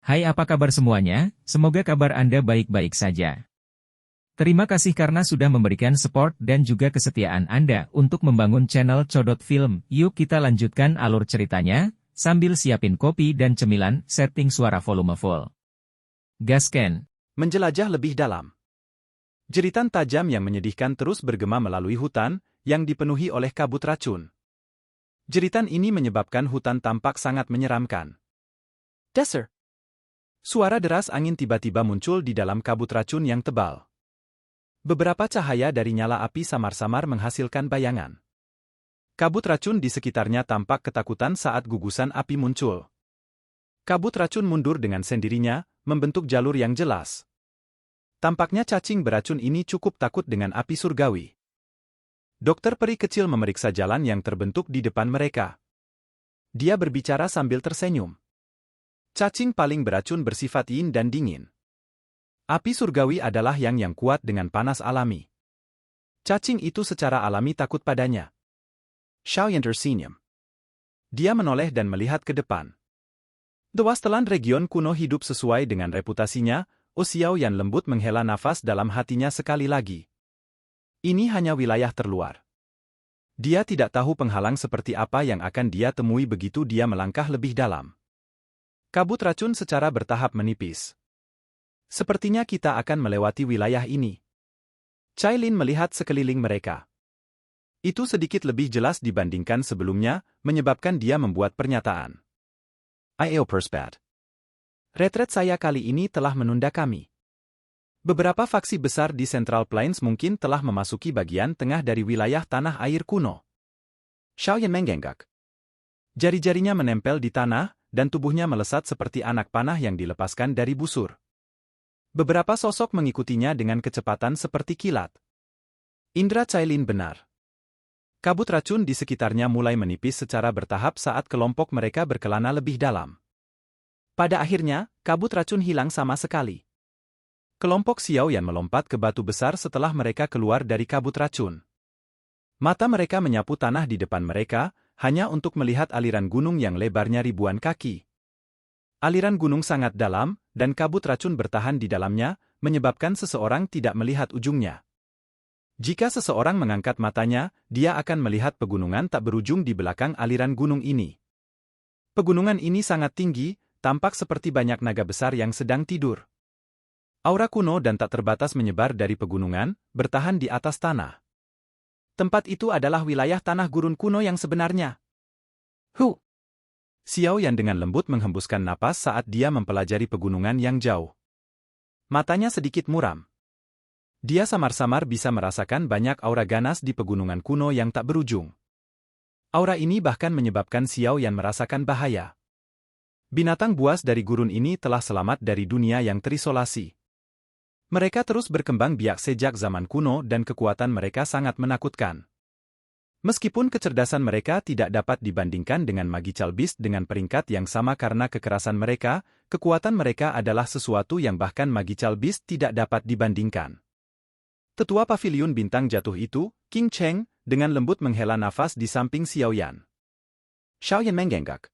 Hai, apa kabar semuanya? Semoga kabar Anda baik-baik saja. Terima kasih karena sudah memberikan support dan juga kesetiaan Anda untuk membangun channel Codot Film. Yuk kita lanjutkan alur ceritanya, sambil siapin kopi dan cemilan, setting suara volume full. Gasken. Menjelajah lebih dalam. Jeritan tajam yang menyedihkan terus bergema melalui hutan, yang dipenuhi oleh kabut racun. Jeritan ini menyebabkan hutan tampak sangat menyeramkan. Dasar! Suara deras angin tiba-tiba muncul di dalam kabut racun yang tebal. Beberapa cahaya dari nyala api samar-samar menghasilkan bayangan. Kabut racun di sekitarnya tampak ketakutan saat gugusan api muncul. Kabut racun mundur dengan sendirinya, membentuk jalur yang jelas. Tampaknya cacing beracun ini cukup takut dengan api surgawi. Dokter peri kecil memeriksa jalan yang terbentuk di depan mereka. Dia berbicara sambil tersenyum. Cacing paling beracun bersifat yin dan dingin. Api surgawi adalah yang kuat dengan panas alami. Cacing itu secara alami takut padanya. Xiaoyan tersenyum. Dia menoleh dan melihat ke depan. Dewastelan region kuno hidup sesuai dengan reputasinya. Xiaoyan lembut menghela nafas dalam hatinya sekali lagi. Ini hanya wilayah terluar. Dia tidak tahu penghalang seperti apa yang akan dia temui begitu dia melangkah lebih dalam. Kabut racun secara bertahap menipis. Sepertinya kita akan melewati wilayah ini. Cailin melihat sekeliling mereka. Itu sedikit lebih jelas dibandingkan sebelumnya, menyebabkan dia membuat pernyataan. Ayo perspat. Retret saya kali ini telah menunda kami. Beberapa faksi besar di Central Plains mungkin telah memasuki bagian tengah dari wilayah tanah air kuno. Xiaoyan menggenggak. Jari-jarinya menempel di tanah, dan tubuhnya melesat seperti anak panah yang dilepaskan dari busur. Beberapa sosok mengikutinya dengan kecepatan seperti kilat. Indra Cailin benar. Kabut racun di sekitarnya mulai menipis secara bertahap saat kelompok mereka berkelana lebih dalam. Pada akhirnya, kabut racun hilang sama sekali. Kelompok Xiaoyan melompat ke batu besar setelah mereka keluar dari kabut racun. Mata mereka menyapu tanah di depan mereka, hanya untuk melihat aliran gunung yang lebarnya ribuan kaki. Aliran gunung sangat dalam, dan kabut racun bertahan di dalamnya, menyebabkan seseorang tidak melihat ujungnya. Jika seseorang mengangkat matanya, dia akan melihat pegunungan tak berujung di belakang aliran gunung ini. Pegunungan ini sangat tinggi, tampak seperti banyak naga besar yang sedang tidur. Aura kuno dan tak terbatas menyebar dari pegunungan, bertahan di atas tanah. Tempat itu adalah wilayah tanah gurun kuno yang sebenarnya. Xiaoyan dengan lembut menghembuskan napas saat dia mempelajari pegunungan yang jauh. Matanya sedikit muram. Dia samar-samar bisa merasakan banyak aura ganas di pegunungan kuno yang tak berujung. Aura ini bahkan menyebabkan Xiaoyan merasakan bahaya. Binatang buas dari gurun ini telah selamat dari dunia yang terisolasi. Mereka terus berkembang biak sejak zaman kuno dan kekuatan mereka sangat menakutkan. Meskipun kecerdasan mereka tidak dapat dibandingkan dengan Magical Beast dengan peringkat yang sama karena kekerasan mereka, kekuatan mereka adalah sesuatu yang bahkan Magical Beast tidak dapat dibandingkan. Tetua Paviliun Bintang Jatuh itu, King Cheng, dengan lembut menghela nafas di samping Xiaoyan. Xiaoyan menggenggak.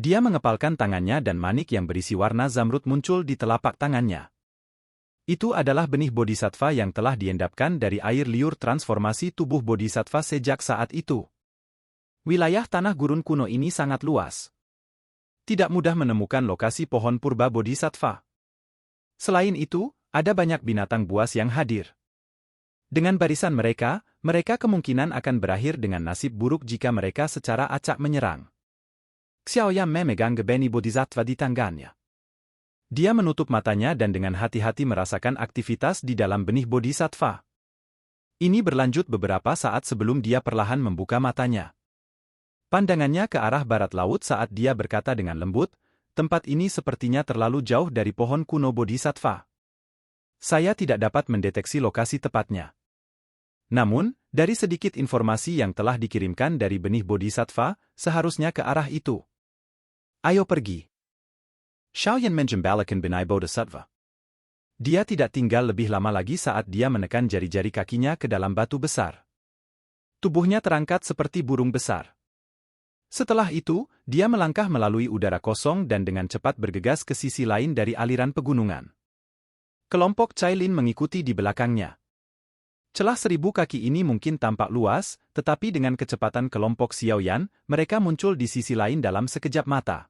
Dia mengepalkan tangannya dan manik yang berisi warna zamrud muncul di telapak tangannya. Itu adalah benih bodhisattva yang telah diendapkan dari air liur transformasi tubuh bodhisattva sejak saat itu. Wilayah tanah gurun kuno ini sangat luas. Tidak mudah menemukan lokasi pohon purba bodhisattva. Selain itu, ada banyak binatang buas yang hadir. Dengan barisan mereka, mereka kemungkinan akan berakhir dengan nasib buruk jika mereka secara acak menyerang. Xiaoyan memegang gebeni bodhisattva di tangannya. Dia menutup matanya dan dengan hati-hati merasakan aktivitas di dalam benih bodhisattva. Ini berlanjut beberapa saat sebelum dia perlahan membuka matanya. Pandangannya ke arah barat laut saat dia berkata dengan lembut, tempat ini sepertinya terlalu jauh dari pohon kuno bodhisattva. Saya tidak dapat mendeteksi lokasi tepatnya. Namun, dari sedikit informasi yang telah dikirimkan dari benih bodhisattva, seharusnya ke arah itu. Ayo pergi. Xiaoyan menjembalakan benih bodhisattva. Dia tidak tinggal lebih lama lagi saat dia menekan jari-jari kakinya ke dalam batu besar. Tubuhnya terangkat seperti burung besar. Setelah itu, dia melangkah melalui udara kosong dan dengan cepat bergegas ke sisi lain dari aliran pegunungan. Kelompok Cailin mengikuti di belakangnya. Celah 1000 kaki ini mungkin tampak luas, tetapi dengan kecepatan kelompok Xiaoyan, mereka muncul di sisi lain dalam sekejap mata.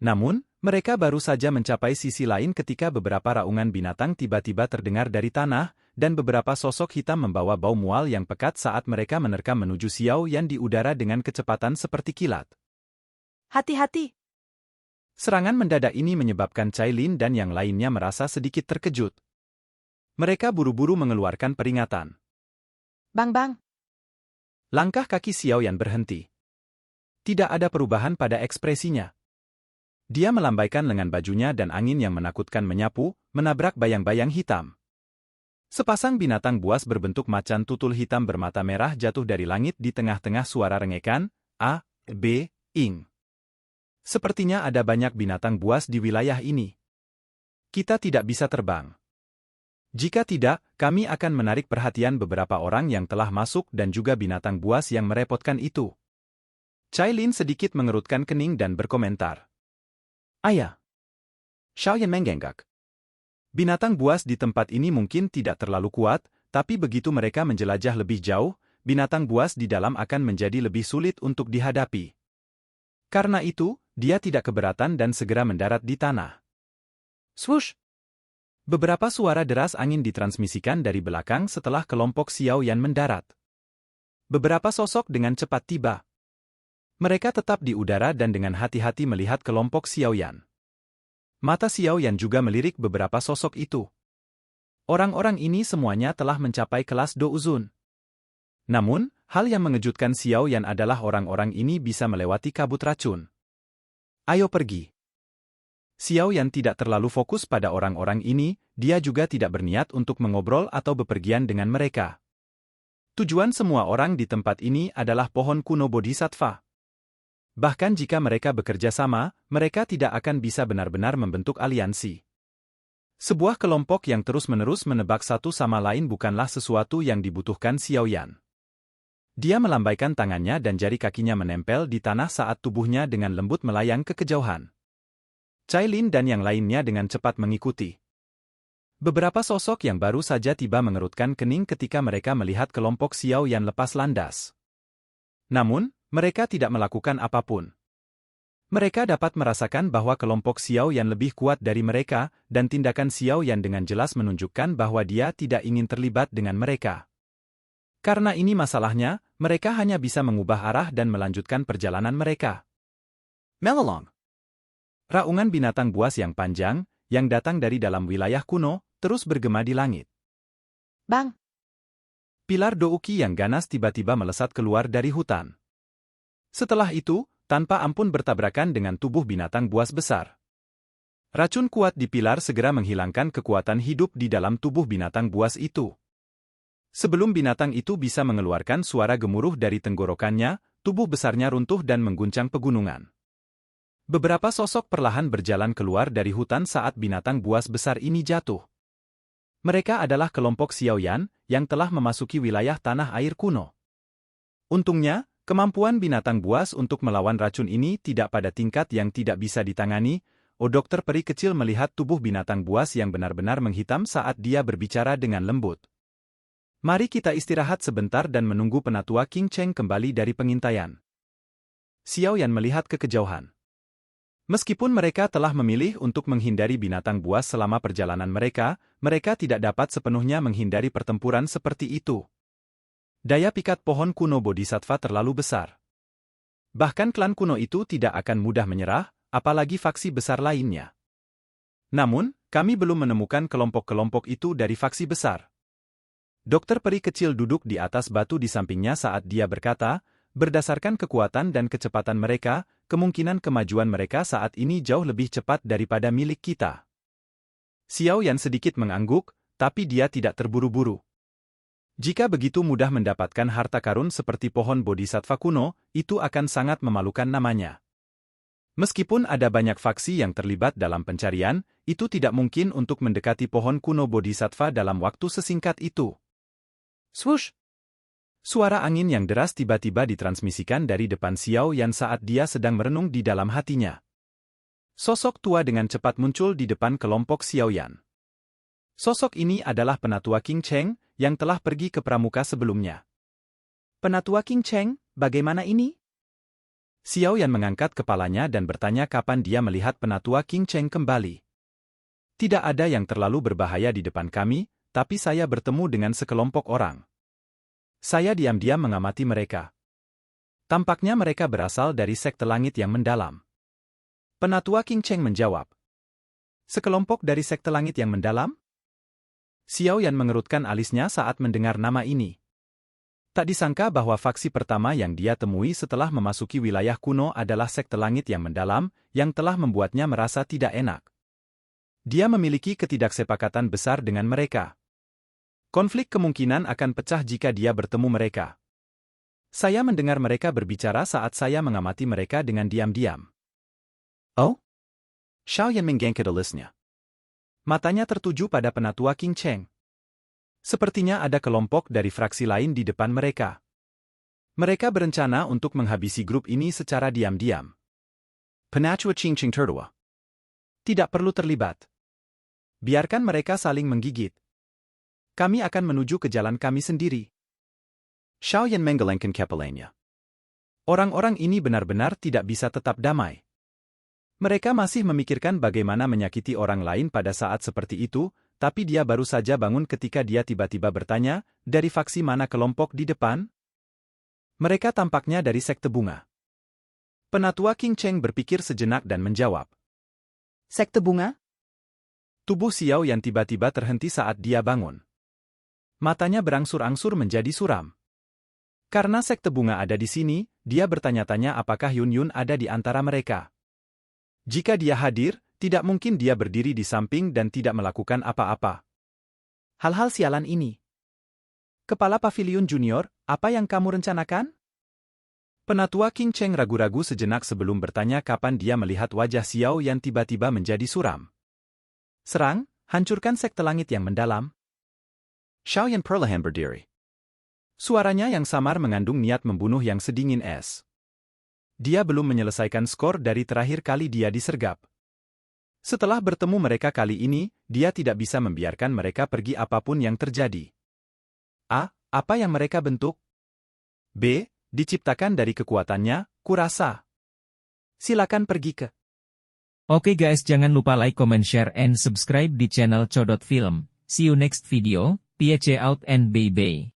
Namun, mereka baru saja mencapai sisi lain ketika beberapa raungan binatang tiba-tiba terdengar dari tanah, dan beberapa sosok hitam membawa bau mual yang pekat saat mereka menerkam menuju Xiaoyan di udara dengan kecepatan seperti kilat. Hati-hati! Serangan mendadak ini menyebabkan Cailin dan yang lainnya merasa sedikit terkejut. Mereka buru-buru mengeluarkan peringatan. Bang! Langkah kaki Xiaoyan berhenti. Tidak ada perubahan pada ekspresinya. Dia melambaikan lengan bajunya dan angin yang menakutkan menyapu, menabrak bayang-bayang hitam. Sepasang binatang buas berbentuk macan tutul hitam bermata merah jatuh dari langit di tengah-tengah suara rengekan, A, B, ing. Sepertinya ada banyak binatang buas di wilayah ini. Kita tidak bisa terbang. Jika tidak, kami akan menarik perhatian beberapa orang yang telah masuk dan juga binatang buas yang merepotkan itu. Cailin sedikit mengerutkan kening dan berkomentar. Ayah. Xiaoyan menggenggak. Binatang buas di tempat ini mungkin tidak terlalu kuat, tapi begitu mereka menjelajah lebih jauh, binatang buas di dalam akan menjadi lebih sulit untuk dihadapi. Karena itu, dia tidak keberatan dan segera mendarat di tanah. Swoosh! Beberapa suara deras angin ditransmisikan dari belakang setelah kelompok Xiaoyan mendarat. Beberapa sosok dengan cepat tiba. Mereka tetap di udara dan dengan hati-hati melihat kelompok Xiaoyan. Mata Xiaoyan juga melirik beberapa sosok itu. Orang-orang ini semuanya telah mencapai kelas Douzun. Namun, hal yang mengejutkan Xiaoyan adalah orang-orang ini bisa melewati kabut racun. Ayo pergi. Xiaoyan tidak terlalu fokus pada orang-orang ini, dia juga tidak berniat untuk mengobrol atau bepergian dengan mereka. Tujuan semua orang di tempat ini adalah pohon kuno Bodhisattva. Bahkan jika mereka bekerja sama, mereka tidak akan bisa benar-benar membentuk aliansi. Sebuah kelompok yang terus-menerus menebak satu sama lain bukanlah sesuatu yang dibutuhkan Xiaoyan. Dia melambaikan tangannya dan jari kakinya menempel di tanah saat tubuhnya dengan lembut melayang ke kejauhan. Cailin dan yang lainnya dengan cepat mengikuti. Beberapa sosok yang baru saja tiba mengerutkan kening ketika mereka melihat kelompok Xiaoyan lepas landas. Namun, mereka tidak melakukan apapun. Mereka dapat merasakan bahwa kelompok Xiaoyan lebih kuat dari mereka, dan tindakan Xiaoyan dengan jelas menunjukkan bahwa dia tidak ingin terlibat dengan mereka. Karena ini masalahnya, mereka hanya bisa mengubah arah dan melanjutkan perjalanan mereka. Melolong. Raungan binatang buas yang panjang, yang datang dari dalam wilayah kuno, terus bergema di langit. Bang! Pilar Douki yang ganas tiba-tiba melesat keluar dari hutan. Setelah itu, tanpa ampun bertabrakan dengan tubuh binatang buas besar. Racun kuat di pilar segera menghilangkan kekuatan hidup di dalam tubuh binatang buas itu. Sebelum binatang itu bisa mengeluarkan suara gemuruh dari tenggorokannya, tubuh besarnya runtuh dan mengguncang pegunungan. Beberapa sosok perlahan berjalan keluar dari hutan saat binatang buas besar ini jatuh. Mereka adalah kelompok Xiaoyan, yang telah memasuki wilayah tanah air kuno. Untungnya, kemampuan binatang buas untuk melawan racun ini tidak pada tingkat yang tidak bisa ditangani. Dokter peri kecil melihat tubuh binatang buas yang benar-benar menghitam saat dia berbicara dengan lembut. Mari kita istirahat sebentar dan menunggu penatua King Cheng kembali dari pengintaian. Xiaoyan melihat ke kejauhan. Meskipun mereka telah memilih untuk menghindari binatang buas selama perjalanan mereka, mereka tidak dapat sepenuhnya menghindari pertempuran seperti itu. Daya pikat pohon kuno Bodhisattva terlalu besar. Bahkan klan kuno itu tidak akan mudah menyerah, apalagi faksi besar lainnya. Namun, kami belum menemukan kelompok-kelompok itu dari faksi besar. Dokter peri kecil duduk di atas batu di sampingnya saat dia berkata, berdasarkan kekuatan dan kecepatan mereka, kemungkinan kemajuan mereka saat ini jauh lebih cepat daripada milik kita. Xiaoyan sedikit mengangguk, tapi dia tidak terburu-buru. Jika begitu mudah mendapatkan harta karun seperti pohon Bodhisattva kuno, itu akan sangat memalukan namanya. Meskipun ada banyak faksi yang terlibat dalam pencarian, itu tidak mungkin untuk mendekati pohon kuno Bodhisattva dalam waktu sesingkat itu. Swoosh! Suara angin yang deras tiba-tiba ditransmisikan dari depan Xiao Yan saat dia sedang merenung di dalam hatinya. Sosok tua dengan cepat muncul di depan kelompok Xiao Yan. Sosok ini adalah Penatua King Cheng, yang telah pergi ke pramuka sebelumnya. Penatua King Cheng, bagaimana ini? Xiao Yan mengangkat kepalanya dan bertanya kapan dia melihat Penatua King Cheng kembali. Tidak ada yang terlalu berbahaya di depan kami, tapi saya bertemu dengan sekelompok orang. Saya diam-diam mengamati mereka. Tampaknya mereka berasal dari sekte langit yang mendalam. Penatua King Cheng menjawab. Sekelompok dari sekte langit yang mendalam? Xiao Yan mengerutkan alisnya saat mendengar nama ini. Tak disangka bahwa faksi pertama yang dia temui setelah memasuki wilayah kuno adalah sekte langit yang mendalam, yang telah membuatnya merasa tidak enak. Dia memiliki ketidaksepakatan besar dengan mereka. Konflik kemungkinan akan pecah jika dia bertemu mereka. Saya mendengar mereka berbicara saat saya mengamati mereka dengan diam-diam. Oh? Xiao Yan menggengket alisnya. Matanya tertuju pada Penatua King Cheng. Sepertinya ada kelompok dari fraksi lain di depan mereka. Mereka berencana untuk menghabisi grup ini secara diam-diam. Penatua King Cheng tertawa. Tidak perlu terlibat. Biarkan mereka saling menggigit. Kami akan menuju ke jalan kami sendiri. Xiao Yan menggelengkan kepalanya. Orang-orang ini benar-benar tidak bisa tetap damai. Mereka masih memikirkan bagaimana menyakiti orang lain pada saat seperti itu, tapi dia baru saja bangun ketika dia tiba-tiba bertanya, dari faksi mana kelompok di depan? Mereka tampaknya dari sekte bunga. Penatua King Cheng berpikir sejenak dan menjawab. Sekte bunga? Tubuh Xiao Yan tiba-tiba terhenti saat dia bangun. Matanya berangsur-angsur menjadi suram. Karena sekte bunga ada di sini, dia bertanya-tanya apakah Yun Yun ada di antara mereka. Jika dia hadir, tidak mungkin dia berdiri di samping dan tidak melakukan apa-apa. Hal-hal sialan ini. Kepala Pavilion Junior, apa yang kamu rencanakan? Penatua King Cheng ragu-ragu sejenak sebelum bertanya kapan dia melihat wajah Xiao yang tiba-tiba menjadi suram. Serang, hancurkan sekte langit yang mendalam. Xiao Yan perlahan berdiri. Suaranya yang samar mengandung niat membunuh yang sedingin es. Dia belum menyelesaikan skor dari terakhir kali dia disergap. Setelah bertemu mereka kali ini, dia tidak bisa membiarkan mereka pergi apapun yang terjadi. A. Apa yang mereka bentuk? B. Diciptakan dari kekuatannya, kurasa. Silakan pergi ke. Oke guys, jangan lupa like, comment, share, and subscribe di channel Codot Film. See you next video. Peace out and bye-bye.